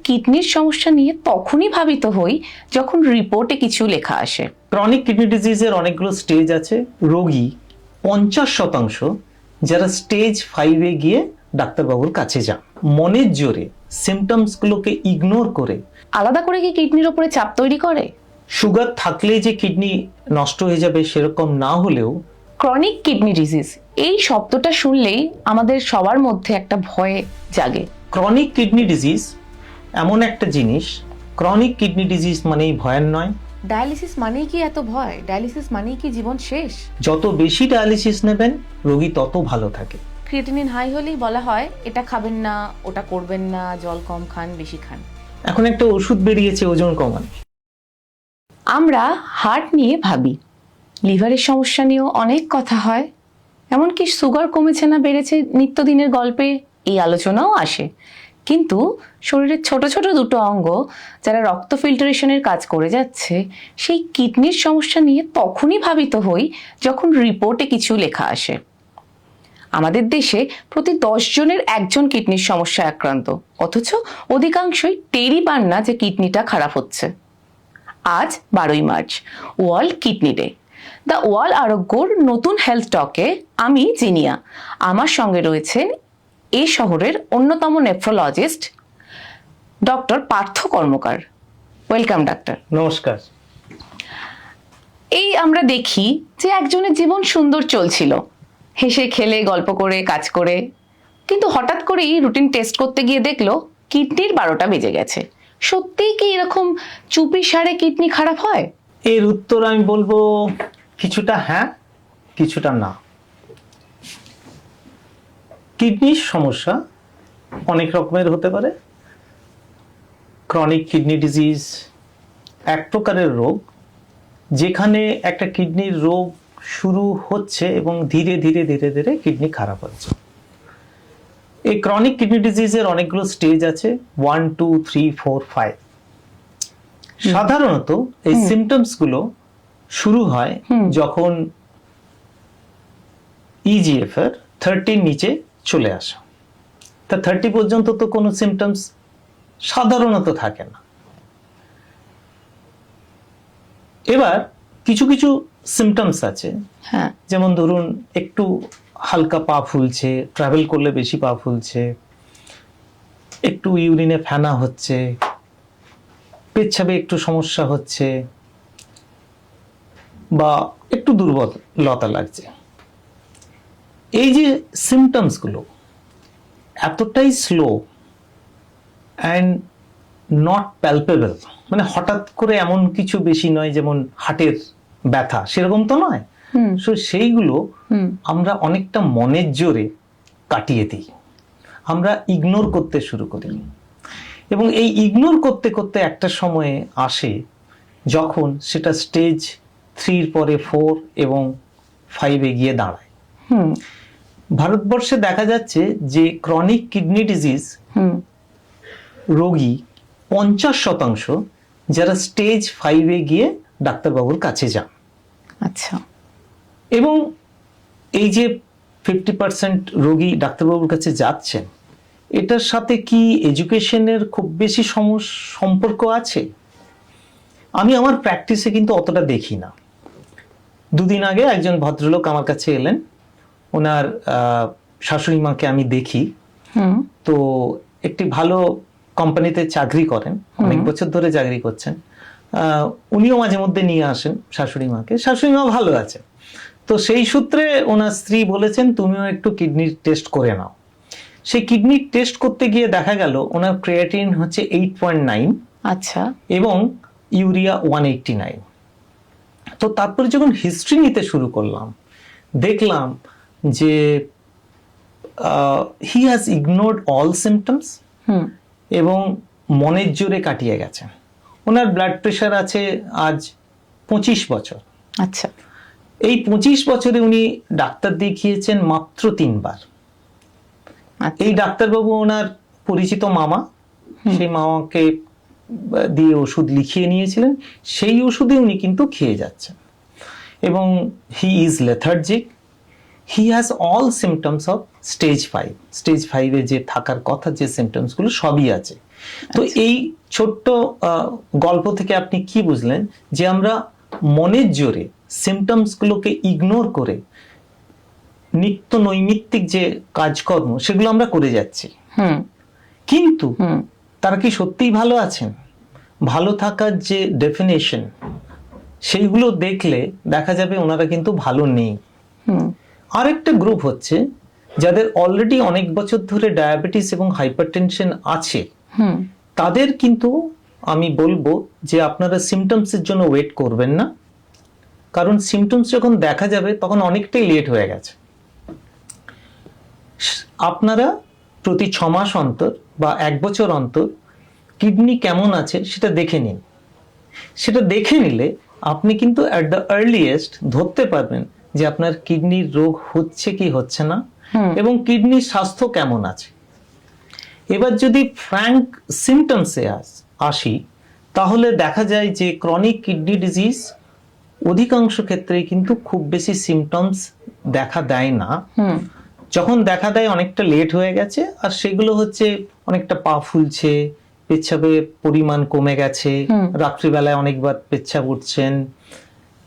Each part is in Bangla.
কিডনির সমস্যা নিয়ে তখনই ভাবিত হই যখন রিপোর্টে কিছু লেখা আসে। ক্রনিক কিডনি ডিজিজের অনেকগুলো স্টেজ আছে। রোগী 50% যারা স্টেজ 5-এ গিয়ে ডাক্তারবাবুর কাছে যান মনের জোরে, সিমটমসগুলোকে ইগনোর করে। আলাদা করে কি কিডনির ওপরে চাপ তৈরি করে? সুগার থাকলেই যে কিডনি নষ্ট হয়ে যাবে সেরকম না হলেও ক্রনিক কিডনি ডিজিজ এই শব্দটা শুনলেই আমাদের সবার মধ্যে একটা ভয় জাগে। ক্রনিক কিডনি ডিজিজ এমন একটা জিনিস, ক্রনিক কিডনি ডিজিজ মানেই ভয়ের নয়। ডায়ালিসিস মানেই কি এত ভয়? ডায়ালিসিস মানেই কি জীবন শেষ? যত বেশি ডায়ালিসিস নেবেন রোগী তত ভালো থাকে। ক্রিয়েটিনিন হাই হলেই বলা হয় এটা খাবেন না, ওটা করবেন না, জল কম খান, বেশি খান। এখন একটা ওষুধ বেরিয়েছে ওজন কমানো। আমরা হার্ট নিয়ে ভাবি, লিভারের সমস্যা নিয়েও অনেক কথা হয়, এমনকি সুগার কমেছে না বেড়েছে নিত্যদিনের গল্পে এই আলোচনাও আসে। কিন্তু শরীরের ছোট ছোট দুটো অঙ্গ যারা রক্ত ফিল্টারেশনের কাজ করে যাচ্ছে, সেই কিডনির সমস্যা নিয়ে তখনই ভাবিত হই যখন রিপোর্টে কিছু লেখা আসে। আমাদের দেশে প্রতি 10 জনের একজন কিডনির সমস্যায় আক্রান্ত, অথচ অধিকাংশই টেরই পান না যে কিডনিটা খারাপ হচ্ছে। আজ 12ই March, world kidney day. The wall আরোগ্যর নতুন হেলথ টকে আমি জিনিয়া, আমার সঙ্গে রয়েছেন এই শহরের অন্যতম nephrologist doctor Partha Karmakar. Welcome doctor. নমস্কার। এই আমরা দেখি যে একজনের জীবন সুন্দর চলছিল, হেসে খেলে গল্প করে কাজ করে, কিন্তু হঠাৎ করেই রুটিন টেস্ট করতে গিয়ে দেখলো কিডনির 12টা বেজে গেছে। সত্যিই কি এরকম চুপি সারে কিডনি খারাপ হয়? এর উত্তর আমি বলবো কিছুটা হ্যাঁ, কিছুটা না। কিডনির সমস্যা অনেক রকমের হতে পারে। ক্রনিক কিডনি ডিজিজ এক প্রকারের রোগ যেখানে একটা কিডনির রোগ শুরু হচ্ছে এবং ধীরে ধীরে ধীরে ধীরে কিডনি খারাপ হচ্ছে। এই ক্রনিক কিডনি ডিজিজের অনেকগুলো স্টেজ আছে, 1, 2, 3, 4, 5। সাধারণত এই সিমটমস গুলো শুরু হয় যখন ইজিএফ এর 30 নিচে চলে আসে। তা 30 পর্যন্ত তো কোনো সিমটমস সাধারণত থাকে না। এবার কিছু কিছু সিমটমস আছে, হ্যাঁ, যেমন ধরুন একটু হালকা পা ফুলছে, ট্রাভেল করলে বেশি পা ফুলছে, একটু ইউরিনে ফেনা হচ্ছে, পেচ্ছাবে একটু সমস্যা হচ্ছে, বা একটু দুর্বলতা লাগছে। এই যে সিমটমস গুলো এতটাই স্লো অ্যান্ড নট প্যালপেবল, মানে হঠাৎ করে এমন কিছু বেশি নয় যেমন হার্টের ব্যথা, সেরকম তো নয়। সো সেইগুলো আমরা অনেকটা মনের জোরে কাটিয়ে দিই, আমরা ইগনোর করতে শুরু করি। এবং এই ইগনোর করতে করতে একটা সময়ে আসে যখন সেটা স্টেজ 3 পরে 4 এবং 5-এ গিয়ে দাঁড়ায়। ভারতবর্ষে দেখা যাচ্ছে যে ক্রনিক কিডনি ডিজিজ রোগী 50% যারা স্টেজ 5-এ গিয়ে ডাক্তারবাবুর কাছে যান। আচ্ছা। এবং এই যে 50% রোগী ডাক্তারবাবুর কাছে যাচ্ছেন, এটার সাথে কি এডুকেশনের খুব বেশি সম্পর্ক আছে? আমি আমার প্র্যাকটিসে কিন্তু অতটা দেখি না। দুদিন আগে একজন ভদ্রলোক আমার কাছে এলেন, ওনার শাশুড়ি মাকে আমি দেখি। তো একটি ভালো কোম্পানিতে চাকরি করেন, অনেক বছর ধরে চাকরি করছেন। উনিও মাঝে মধ্যে নিয়ে আসেন শাশুড়ি মাকে, শাশুড়ি মা ভালো আছে। তো সেই সূত্রে ওনার স্ত্রী বলেছেন তুমিও একটু কিডনির টেস্ট করে নাও। সেই কিডনির টেস্ট করতে গিয়ে দেখা গেল ওনার ক্রিয়েটিনিন হচ্ছে 8.9। আচ্ছা। এবং ইউরিয়া 189। তো তারপরে যখন হিস্ট্রি নিতে শুরু করলাম, দেখলাম যে he has ignored all symptoms এবং মনের জোরে কাটিয়ে গেছেন। ওনার ব্লাড প্রেশার আছে আজ 25 বছর। আচ্ছা। এই 25 বছরে উনি ডাক্তার দেখিয়েছেন মাত্র 3 বার। এই ডাক্তারবাবু ওনার পরিচিত মামা, সেই মামাকে দিয়ে ওষুধ লিখিয়ে নিয়েছিলেন, সেই ওষুধে উনি কিন্তু খেয়ে যাচ্ছেন। এবং he is lethargic, he has all symptoms of stage 5। Stage 5-এ যে থাকার কথা যে সিমটমসগুলো সবই আছে। তো এই ছোট্ট গল্প থেকে আপনি কি বুঝলেন যে আমরা মনের জোরে সিমটমস গুলোকে ইগনোর করে নিত্য নৈমিত্তিক যে কাজকর্ম সেগুলো আমরা করে যাচ্ছি, কিন্তু তারা কি সত্যিই ভালো আছেন? ভালো থাকার যে ডেফিনেশন সেইগুলো দেখলে দেখা যাবে ওনারা কিন্তু ভালো নেই। আরেকটা গ্রুপ হচ্ছে যাদের অলরেডি অনেক বছর ধরে ডায়াবেটিস এবং হাইপারটেনশন আছে, তাদের কিন্তু আমি বলবো যে আপনারা সিমটমসের জন্য ওয়েট করবেন না, কারণ সিমটমস যখন দেখা যাবে তখন অনেকটাই লেট হয়ে গেছে। আপনারা প্রতি 6 মাস অন্তর বা 1 বছর অন্তর কিডনি কেমন আছে সেটা দেখে নিন। সেটা দেখে নিলে আপনি কিন্তু অ্যাট দ্য আর্লিয়েস্ট ধরতে পারবেন যে আপনার কিডনির রোগ হচ্ছে কি হচ্ছে না, এবং কিডনির স্বাস্থ্য কেমন আছে। এবার যদি ফ্র্যাঙ্ক সিমটমসে আসি, তাহলে দেখা যায় যে ক্রনিক কিডনি ডিজিজ অধিকাংশ ক্ষেত্রেই কিন্তু খুব বেশি সিমটমস দেখা দেয় না। যখন দেখা দেয় অনেকটা লেট হয়ে গেছে, আর সেগুলো হচ্ছে অনেকটা পা ফুলছে, পেচ্ছাপের পরিমাণ কমে গেছে, রাত্রিবেলায় অনেকবার পেচ্ছাপ উঠছেন,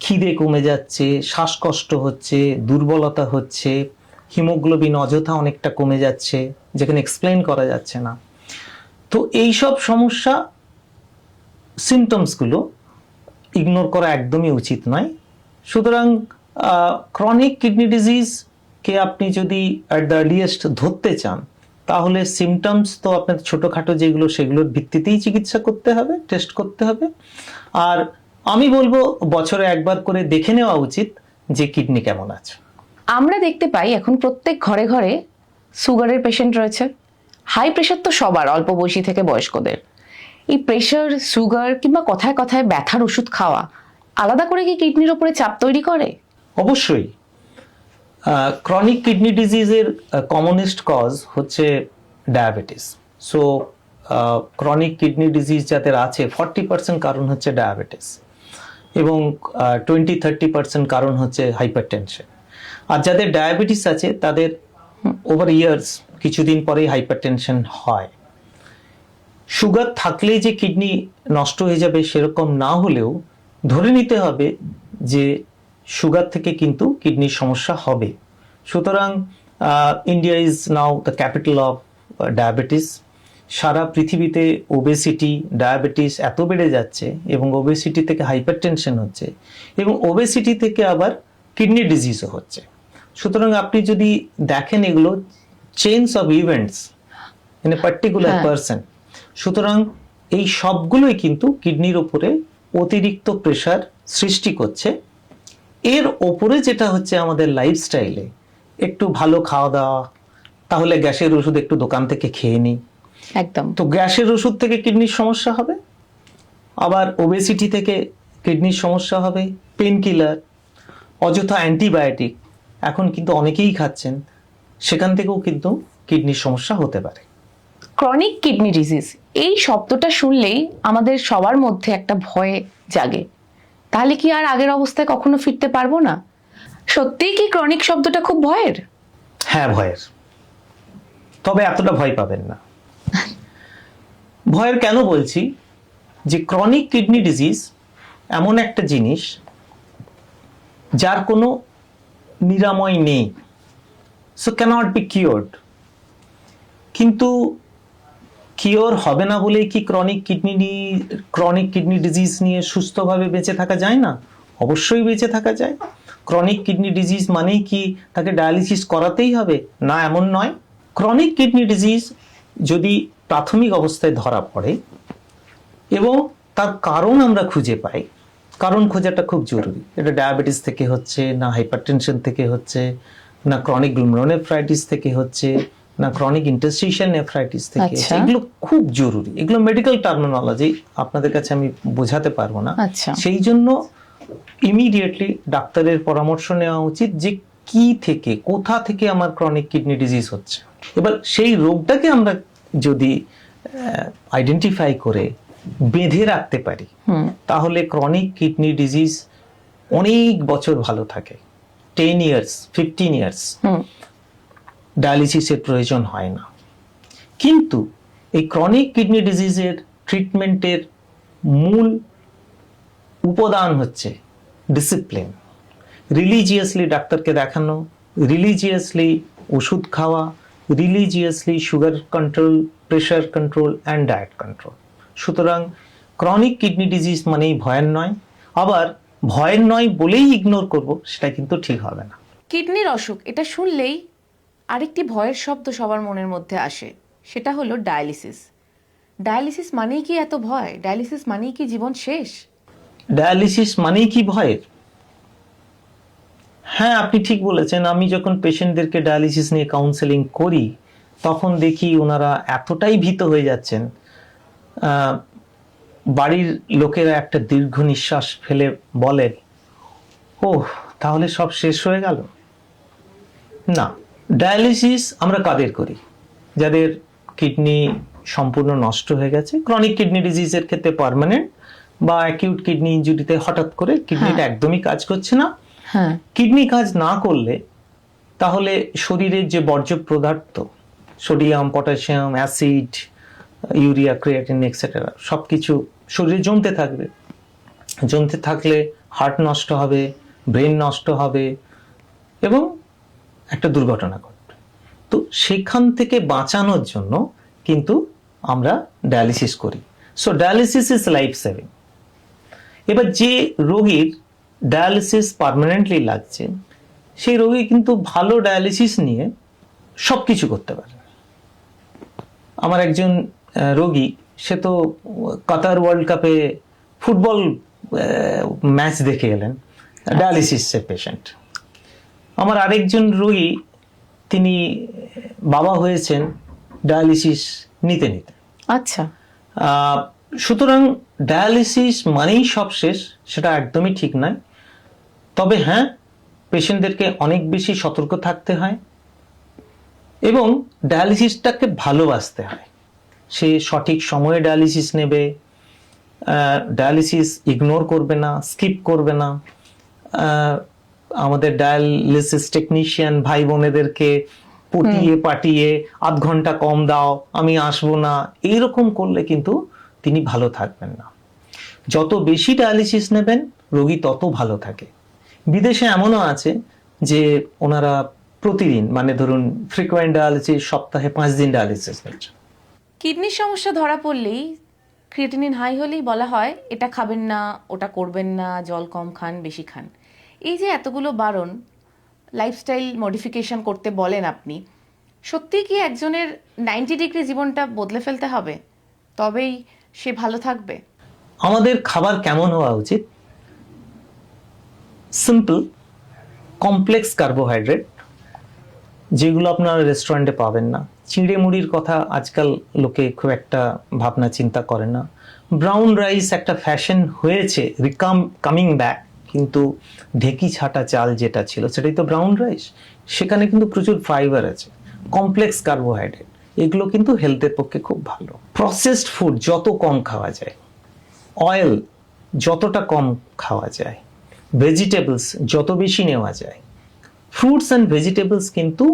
খিদে কমে যাচ্ছে, শ্বাসকষ্ট হচ্ছে, দুর্বলতা হচ্ছে, হিমোগ্লোবিন অযথা অনেকটা কমে যাচ্ছে যেখানে এক্সপ্লেইন করা যাচ্ছে না। তো এইসব সমস্যা সিমটমসগুলো ইগনোর করা একদমই উচিত নয়। সুতরাং ক্রনিক কিডনি ডিজিজকে আপনি যদি অ্যাট দ্য আর্লিয়েস্ট ধরতে চান, তাহলে সিমটমস তো আপনার ছোটোখাটো যেগুলো সেগুলোর ভিত্তিতেই চিকিৎসা করতে হবে, টেস্ট করতে হবে। আর আমি বলবো বছরে একবার করে দেখে নেওয়া উচিত যে কিডনি কেমন আছে। আমরা দেখতে পাই এখন প্রত্যেক ঘরে ঘরে সুগারের পেশেন্ট রয়েছে। হাই প্রেশার তো সবার, অল্প বয়সী থেকে বয়স্কদের। এই প্রেশার, সুগার কিংবা কথায় কথায় ব্যথার ওষুধ খাওয়া আলাদা করে কি কিডনির ওপরে চাপ তৈরি করে? অবশ্যই। ক্রনিক কিডনি ডিজিজের কমনেস্ট কজ হচ্ছে diabetes. So chronic kidney disease যাদের আছে 40% কারণ হচ্ছে ডায়াবেটিস, এবং 20-30% কারণ হচ্ছে হাইপারটেনশন। আর যাদের ডায়াবেটিস আছে তাদের ওভার ইয়ার্স কিছুদিন পরেই হাইপারটেনশন হয়। সুগার থাকলেই যে কিডনি নষ্ট হয়ে যাবে সেরকম না হলেও ধরে নিতে হবে যে সুগার থেকে কিন্তু কিডনির সমস্যা হবে। সুতরাং India is now the capital of diabetes. সারা পৃথিবীতে ওবেসিটি, ডায়াবেটিস এত বেড়ে যাচ্ছে, এবং ওবেসিটি থেকে হাইপারটেনশন হচ্ছে, এবং ওবেসিটি থেকে আবার কিডনি ডিজিজও হচ্ছে। সুতরাং আপনি যদি দেখেন এগুলো chains of events in a particular person. সুতরাং এই সবগুলোই কিন্তু কিডনির উপরে অতিরিক্ত প্রেশার সৃষ্টি করছে। এর ওপরে যেটা হচ্ছে আমাদের লাইফস্টাইলে একটু ভালো খাওয়া দাওয়া, তাহলে গ্যাসের ওষুধ একটু দোকান থেকে খেয়ে নিই, একদম। তো গ্যাসের ওষুধ থেকে কিডনির সমস্যা হবে, আবার ওবেসিটি থেকে কিডনির সমস্যা হবে, পেন কিলার, অযথা অ্যান্টিবায়োটিক এখন কিন্তু অনেকেই খাচ্ছেন, সেখান থেকেও কিন্তু কিডনির সমস্যা হতে পারে। ক্রনিক কিডনি ডিজিজ এই শব্দটা শুনলেই আমাদের সবার মধ্যে একটা ভয় জাগে। তাহলে কি আর আগের অবস্থায় কখনো ফিরতে পারবো না? সত্যিই কি ক্রনিক শব্দটা খুব ভয়ের? হ্যাঁ, ভয়ের। তবে এতটা ভয় পাবেন না। ভয়ের কেন বলছি, যে ক্রনিক কিডনি ডিজিজ এমন একটা জিনিস যার কোনো নিরাময় নেই, সো ক্যানট বি কিওরড। কিন্তু কিওর হবে না বলেই কি ক্রনিক কিডনি ডিজিজ নিয়ে সুস্থভাবে বেঁচে থাকা যায় না? অবশ্যই বেঁচে থাকা যায়। ক্রনিক কিডনি ডিজিজ মানেই কি তাকে ডায়ালিসিস করাতেই হবে? না, এমন নয়। ক্রনিক কিডনি ডিজিজ যদি প্রাথমিক অবস্থায় ধরা পড়ে এবং তার কারণ আমরা খুঁজে পাই, কারণ খোঁজাটা খুব জরুরি। এটা ডায়াবেটিস থেকে হচ্ছে না, হাইপারটেনশন থেকে হচ্ছে না, ক্রনিক গ্লুমেরুলোনেফ্রাইটিস থেকে হচ্ছে না, ক্রনিক ইন্টারস্টিশিয়াল নেফ্রাইটিস থেকে হচ্ছে। এগুলো খুব জরুরি। এগুলো মেডিকেল টার্মিনোলজি, আপনাদের কাছে আমি বোঝাতে পারবো না। সেই জন্য ইমিডিয়েটলি ডাক্তারের পরামর্শ নেওয়া উচিত যে কি থেকে, কোথা থেকে আমার ক্রনিক কিডনি ডিজিজ হচ্ছে। এবার সেই রোগটাকে আমরা যদি আইডেন্টিফাই করে বেঁধে রাখতে পারি, তাহলে ক্রনিক কিডনি ডিজিজ অনেক বছর ভালো থাকে। 10 ইয়ার্স, 15 ইয়ার্স ডায়ালিসিসের প্রয়োজন হয় না। কিন্তু এই ক্রনিক কিডনি ডিজিজের ট্রিটমেন্টের মূল উপাদান হচ্ছে ডিসিপ্লিন, রিলিজিয়াসলি ডাক্তারকে দেখানো, রিলিজিয়াসলি ওষুধ খাওয়া, religiously sugar control, pressure control and diet control. সুতরাং ক্রনিক কিডনি ডিজিজ মানেই ভয়ের নয়, আবার ভয়ের নয় বলেই ইগনোর করব সেটা কিন্তু ঠিক হবে না। কিডনির অসুখ এটা শুনলেই আরেকটি ভয়ের শব্দ সবার মনের মধ্যে আসে, সেটা হলো ডায়ালিসিস। ডায়ালিসিস মানেই কি এত ভয়? ডায়ালিসিস মানেই কি জীবন শেষ? ডায়ালিসিস মানেই কি ভয়ের? হ্যাঁ, আপনি ঠিক বলেছেন। আমি যখন পেশেন্টদেরকে ডায়ালিসিস নিয়ে কাউন্সেলিং করি তখন দেখি ওনারা এতটাই ভীত হয়ে যাচ্ছেন, বাড়ির লোকেরা একটা দীর্ঘ নিঃশ্বাস ফেলে বলেন, ওহ তাহলে সব শেষ হয়ে গেল। না, ডায়ালিসিস আমরা কাদের করি? যাদের কিডনি সম্পূর্ণ নষ্ট হয়ে গেছে, ক্রনিক কিডনি ডিজিজের ক্ষেত্রে পার্মানেন্ট, বা অ্যাকিউট কিডনি ইনজুরিতে হঠাৎ করে কিডনিটা একদমই কাজ করছে না। হ্যাঁ, কিডনি কাজ না করলে তাহলে শরীরের যে বর্জ্য পদার্থ, sodium, potassium, acid, urea, creatine etcetera সবকিছু শরীরে জমতে থাকবে। জমতে থাকলে হার্ট নষ্ট হবে, ব্রেন নষ্ট হবে এবং একটা দুর্ঘটনা ঘটবে। তো সেখান থেকে বাঁচানোর জন্য কিন্তু আমরা ডায়ালিসিস করি। So dialysis is life saving. এবার যে রোগীর ডায়ালিসিস পার্মানেন্টলি লাগছে সেই রোগী কিন্তু ভালো ডায়ালিসিস নিয়ে সব কিছু করতে পারে। আমার একজন রোগী, সে তো কাতার ওয়ার্ল্ড কাপে ফুটবল ম্যাচ দেখে এলেন, ডায়ালিসিসের পেশেন্ট। আমার আরেকজন রোগী, তিনি বাবা হয়েছেন ডায়ালিসিস নিতে নিতে। আচ্ছা। সুতরাং ডায়ালিসিস মানেই সব শেষ, সেটা একদমই ঠিক নয়। তবে হ্যাঁ, পেশেন্টদেরকে অনেক বেশি সতর্ক থাকতে হয় এবং ডায়ালিসিসটাকে ভালোবাসতে হয়। সে সঠিক সময়ে ডায়ালিসিস নেবে, ডায়ালিসিস ইগনোর করবে না, স্কিপ করবে না। আমাদের ডায়ালিসিস টেকনিশিয়ান ভাই বোনেদেরকে পটিয়ে পাটিয়ে আধ ঘন্টা কম দাও, আমি আসবো না, এইরকম করলে কিন্তু তিনি ভালো থাকবেন না। যত বেশি ডায়ালিসিস নেবেন রোগী তত ভালো থাকে। বিদেশে এমনও আছে যে ওনারা প্রতিদিন, মানে ধরুন ফ্রিকোয়েন্ট ডায়ালিসিস, সপ্তাহে 5 দিন ডায়ালিসিস নিচ্ছেন। কিডনির সমস্যা ধরা পড়লেই, ক্রিয়েটিনিন হাই হলেই বলা হয় এটা খাবেন না, ওটা করবেন না, জল কম খান, বেশি খান। এই যে এতগুলো বারণ, লাইফস্টাইল মডিফিকেশন করতে বলেন আপনি, সত্যিই কি একজনের 90 ডিগ্রি জীবনটা বদলে ফেলতে হবে তবেই সে ভালো থাকবে? আমাদের খাবার কেমন হওয়া উচিত? সিম্পল, কমপ্লেক্স কার্বোহাইড্রেট, যেগুলো আপনারা রেস্টুরেন্টে পাবেন না। চিঁড়ে মুড়ির কথা আজকাল লোকে খুব একটা ভাবনা চিন্তা করে না। ব্রাউন রাইস একটা ফ্যাশন হয়েছে, কামিং ব্যাক, কিন্তু ঢেকি ছাটা চাল যেটা ছিল সেটাই তো ব্রাউন রাইস। সেখানে কিন্তু প্রচুর ফাইবার আছে, কমপ্লেক্স কার্বোহাইড্রেট, এগুলো কিন্তু হেলথের পক্ষে খুব ভালো। প্রসেসড ফুড যত কম খাওয়া যায়, অয়েল যতটা কম খাওয়া যায়, ভেজিটেবলস যত বেশি নেওয়া যায়। ফ্রুটস অ্যান্ড ভেজিটেবলস কিন্তু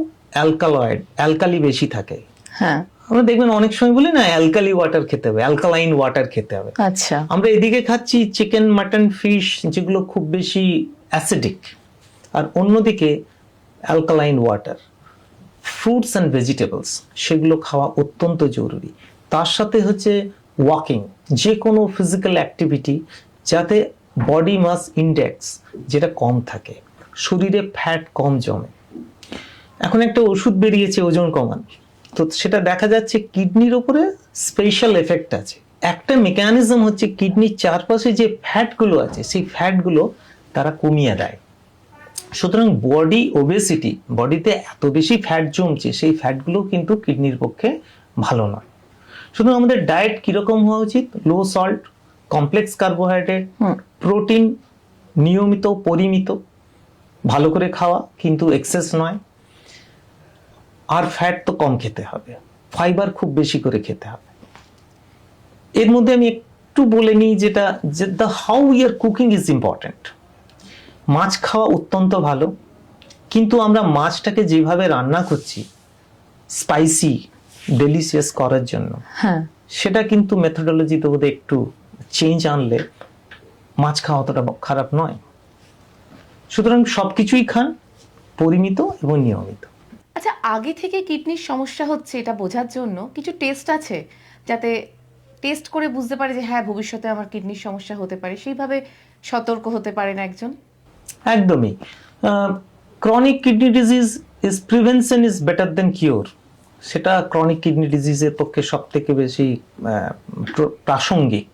অ্যালকালি বেশি থাকে। হ্যাঁ, আমরা দেখবেন অনেক সময় বলি না অ্যালকালি ওয়াটার খেতে হবে, অ্যালকালাইন ওয়াটার খেতে হবে। আচ্ছা। আমরা এদিকে খাচ্ছি চিকেন, মাটন, ফিশ, যেগুলো খুব বেশি অ্যাসিডিক, আর অন্যদিকে alkaline water. Fruits and vegetables সেগুলো খাওয়া অত্যন্ত জরুরি। তার সাথে হচ্ছে ওয়াকিং, যে কোনো ফিজিক্যাল অ্যাক্টিভিটি, যাতে বডি মাস ইন্ডেক্স যেটা কম থাকে, শরীরে ফ্যাট কম জমে। এখন একটা ওষুধ বেরিয়েছে ওজন কমানোর, তো সেটা দেখা যাচ্ছে কিডনির উপরে স্পেশাল এফেক্ট আছে। একটা মেকানিজম হচ্ছে কিডনির চারপাশে যে ফ্যাটগুলো আছে সেই ফ্যাটগুলো তারা কমিয়ে দেয়। সুতরাং বডি ওবেসিটি, বডিতে এত বেশি ফ্যাট জমছে, সেই ফ্যাটগুলো কিন্তু কিডনির পক্ষে ভালো নয়। সুতরাং আমাদের ডায়েট কিরকম হওয়া উচিত? লো সল্ট, কমপ্লেক্স কার্বোহাইড্রেট, প্রোটিন নিয়মিত পরিমিত ভালো করে খাওয়া, কিন্তু এক্সেস নয়। আর ফ্যাট তো কম খেতে হবে, ফাইবার খুব বেশি করে খেতে হবে। এর মধ্যে আমি একটু বলে নিই যেটা, যে the how your cooking is important. মাছ খাওয়া অত্যন্ত ভালো, কিন্তু আমরা মাছটাকে যেভাবে রান্না করছি, স্পাইসি, ডেলিশিয়াস করার জন্য, হ্যাঁ, সেটা কিন্তু মেথোডোলজিতে বোধহয় একটু চেঞ্জ আনলে মাছ খাওয়া অতটা খারাপ নয়। সুতরাং সবকিছুই খান পরিমিত এবং নিয়মিত। আচ্ছা, আগে থেকে কিডনির সমস্যা হচ্ছে এটা বোঝার জন্য কিছু টেস্ট আছে, যাতে টেস্ট করে বুঝতে পারে যে হ্যাঁ ভবিষ্যতে আমার কিডনির সমস্যা হতে পারে, সেইভাবে সতর্ক হতে পারেন একজন? একদমই। Chronic kidney disease is prevention is better then cure, সেটা ক্রনিক কিডনি ডিজিজের পক্ষে সব থেকে বেশি প্রাসঙ্গিক।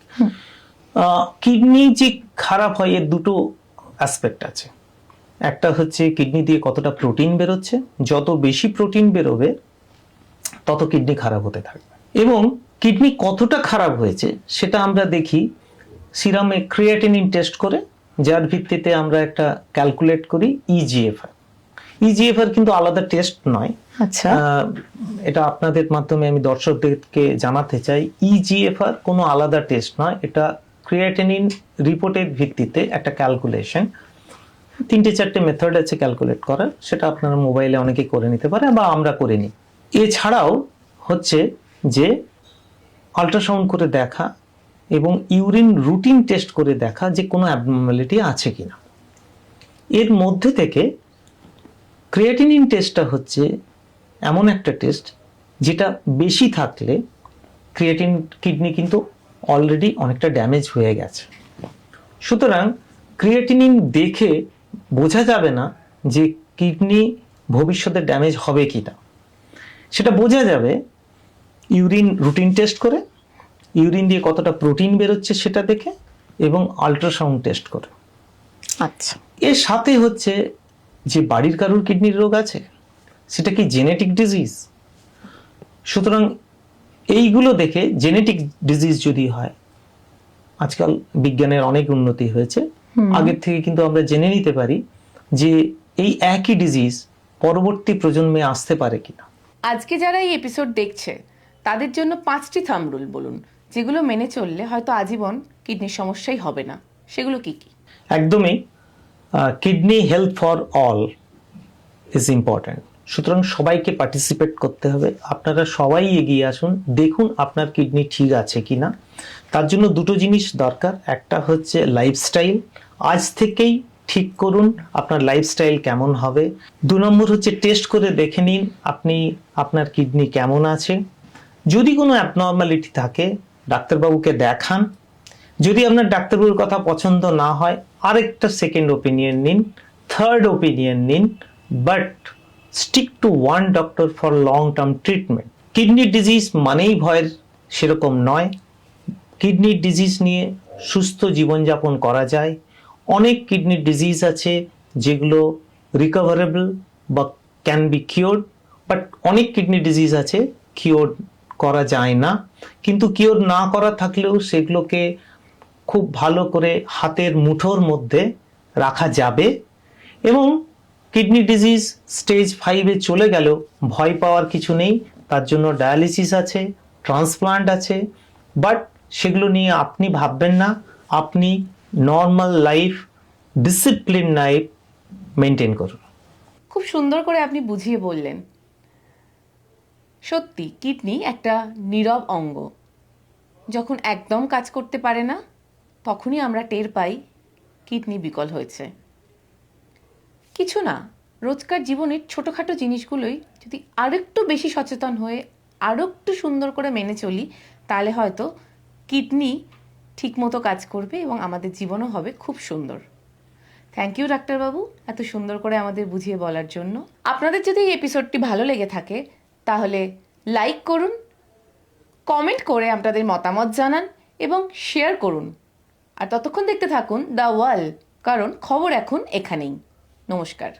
কিডনি যে খারাপ হয় এর দুটো অ্যাসপেক্ট আছে। একটা হচ্ছে কিডনি দিয়ে কতটা প্রোটিন বেরোচ্ছে, যত বেশি প্রোটিন বেরোবে তত কিডনি খারাপ হতে থাকবে। এবং কিডনি কতটা খারাপ হয়েছে সেটা আমরা দেখি সিরামে ক্রিয়েটিনিন টেস্ট করে, যার ভিত্তিতে আমরা একটা ক্যালকুলেট করি ইজিএফআর। ইজিএফআর কিন্তু আলাদা টেস্ট নয়। আচ্ছা, এটা আপনাদের মাধ্যমে আমি দর্শকদেরকে জানাতে চাই, ইজিএফআর কোনো আলাদা টেস্ট নয়, এটা ক্রিয়েটিনিন রিপোর্টের ভিত্তিতে একটা ক্যালকুলেশন। 3-4টে মেথড আছে ক্যালকুলেট করার, সেটা আপনারা মোবাইলে অনেকে করে নিতে পারে বা আমরা করে নিই। এছাড়াও হচ্ছে যে আল্ট্রাসাউন্ড করে দেখা এবং ইউরিন রুটিন টেস্ট করে দেখা যে কোনো অ্যাবনর্মালিটি আছে কিনা। এর মধ্যে থেকে ক্রিয়েটিনিন টেস্টটা হচ্ছে এমন একটা টেস্ট যেটা বেশি থাকলে ক্রিয়েটিন কিডনি কিন্তু অলরেডি অনেকটা ড্যামেজ হয়ে গেছে। সুতরাং ক্রিয়েটিনিন দেখে বোঝা যাবে না যে কিডনি ভবিষ্যতে ড্যামেজ হবে কিনা, সেটা বোঝা যাবে ইউরিন রুটিন টেস্ট করে, ইউরিন দিয়ে কতটা প্রোটিন বেরোচ্ছে সেটা দেখে, এবং আল্ট্রাসাউন্ড টেস্ট করে। আচ্ছা, এর সাথে হচ্ছে যে বাড়ির কারোর কিডনির রোগ আছে, সেটা কি জেনেটিক ডিজিজ, সুতরাং এইগুলো দেখে জেনেটিক ডিজিজ যদি হয়, আজকাল বিজ্ঞানের অনেক উন্নতি হয়েছে, আগের থেকে কিন্তু আমরা জেনে নিতে পারি যে এই একই ডিজিজ পরবর্তী প্রজন্মে আসতে পারে কিনা। আজকে যারা এই এপিসোড দেখছে তাদের জন্য 5টি থাম্ব রুল বলুন, যেগুলো মেনে চললে হয়তো আজীবন কিডনির সমস্যাই হবে না। সেগুলো কি কি? একদমই, kidney health for all is important. সুতরাং সবাইকে পার্টিসিপেট করতে হবে, আপনারা সবাই এগিয়ে আসুন, দেখুন আপনার কিডনি ঠিক আছে কিনা। তার জন্য দুটো জিনিস দরকার, একটা হচ্ছে লাইফস্টাইল, আজ থেকেই ঠিক করুন আপনার লাইফস্টাইল কেমন হবে। 2 নম্বর হচ্ছে টেস্ট করে দেখে নিন আপনি আপনার কিডনি কেমন আছে। যদি কোনো অ্যাবনর্মালিটি থাকে ডাক্তারবাবুকে দেখান, যদি আপনার ডাক্তারবাবুর কথা পছন্দ না হয় আরেকটা সেকেন্ড ওপিনিয়ন নিন, থার্ড ওপিনিয়ন নিন, but stick to one doctor for long term treatment. Kidney disease মানেই ভয়ের সেরকম নয়, কিডনি ডিজিজ নিয়ে সুস্থ জীবনযাপন করা যায়। অনেক কিডনি ডিজিজ আছে যেগুলো রিকভারেবল বা ক্যান বি কিওর্ড, বাট অনেক কিডনি ডিজিজ আছে কিওর করা যায় না, কিন্তু কিওর না করা থাকলেও সেগুলোকে খুব ভালো করে হাতের মুঠোর মধ্যে রাখা যাবে। এবং কিডনি ডিজিজ স্টেজ 5-এ চলে গেলেও ভয় পাওয়ার কিছু নেই, তার জন্য ডায়ালিসিস আছে, ট্রান্সপ্লান্ট আছে, বাট সেগুলো নিয়ে আপনি ভাববেন না, আপনি normal life, discipline life maintain করুন। খুব সুন্দর করে আপনি বুঝিয়ে বললেন। সত্যি কিডনি একটা নীরব অঙ্গ, যখন একদম কাজ করতে পারে না তখনই আমরা টের পাই কিডনি বিকল হয়েছে। কিছু না, রোজকার জীবনের ছোটোখাটো জিনিসগুলোই যদি আরেকটু বেশি সচেতন হয়ে আরও একটু সুন্দর করে মেনে চলি, তাহলে হয়তো কিডনি ঠিকমতো কাজ করবে এবং আমাদের জীবনও হবে খুব সুন্দর। থ্যাংক ইউ ডাক্তারবাবু, এত সুন্দর করে আমাদের বুঝিয়ে বলার জন্য। আপনাদের যদি এই এপিসোডটি ভালো লেগে থাকে তাহলে লাইক করুন, কমেন্ট করে আপনাদের মতামত জানান এবং শেয়ার করুন। আর ততক্ষণ দেখতে থাকুন দ্য ওয়াল, কারণ খবর এখন এখানেই। নমস্কার।